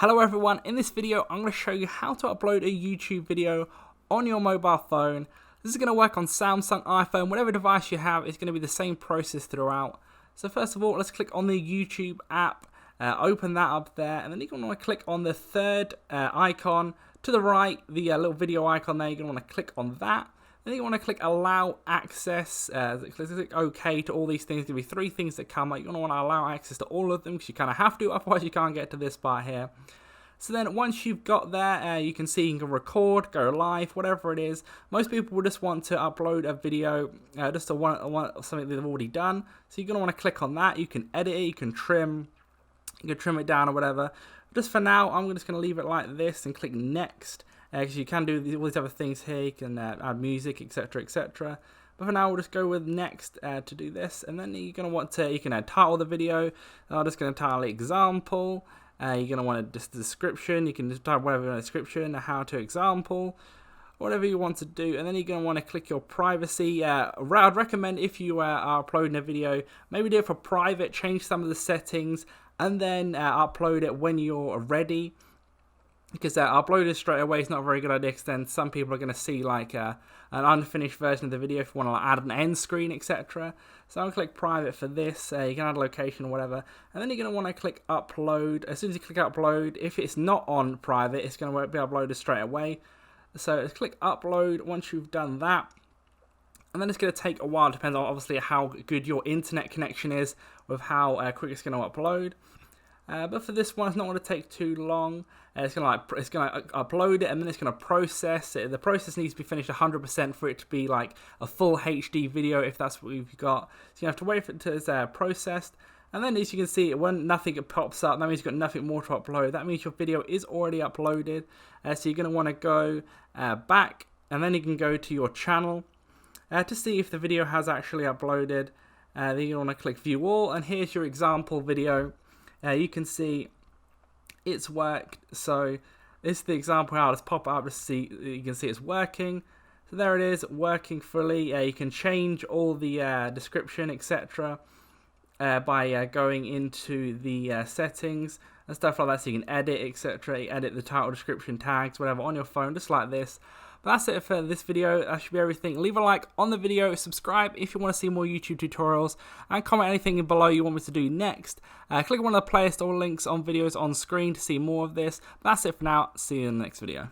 Hello everyone, in this video I'm going to show you how to upload a YouTube video on your mobile phone. This is going to work on Samsung, iPhone, whatever device you have, it's going to be the same process throughout. So first of all, let's click on the YouTube app, open that up there, and then you're going to want to click on the third icon to the right, the little video icon there. You're going to want to click on that. Then you want to click allow access, click OK to all these things. There'll be three things that come up. You're going to want to allow access to all of them because you kind of have to, otherwise you can't get to this part here. So then once you've got there, you can see you can record, go live, whatever it is. Most people will just want to upload a video, just to want something they've already done. So you're going to want to click on that. You can edit it, you can trim it down or whatever. Just for now, I'm just going to leave it like this and click next. Because you can do all these other things here, you can add music, etc, etc. But for now, we'll just go with next to do this. And then you're going to want to, you can title the video. I'm just going to title it example. You're going to want just the description. You can just type whatever in the description, how to example, whatever you want to do. And then you're going to want to click your privacy. I'd recommend if you are uploading a video, maybe do it for private, change some of the settings, and then upload it when you're ready. Because upload it straight away is not a very good idea, because then some people are going to see like an unfinished version of the video if you want to add an end screen, etc. So I'll click private for this. You can add a location or whatever, and then you're going to want to click upload. As soon as you click upload, if it's not on private, it's going to be uploaded straight away. So click upload once you've done that. And then it's going to take a while. It depends on obviously how good your internet connection is with how quick it's going to upload. But for this one, it's not going to take too long. It's going to upload it, and then it's going to process it. The process needs to be finished 100% for it to be like a full HD video, if that's what you've got. So you have to wait for it to it's processed. And then as you can see, when nothing pops up, that means you've got nothing more to upload. That means your video is already uploaded. So you're going to want to go back, and then you can go to your channel to see if the video has actually uploaded. Then you want to click view all, and here's your example video. You can see it's worked. So this is the example how it's pop up to see. You can see it's working. So there it is, working fully. You can change all the description, etc. By going into the settings and stuff like that. So you can edit, etc. Edit the title, description, tags, whatever on your phone, just like this. But that's it for this video. That should be everything. Leave a like on the video, subscribe if you want to see more YouTube tutorials, and comment anything below you want me to do next. Click on one of the playlist or links on videos on screen to see more of this. But that's it for now. See you in the next video.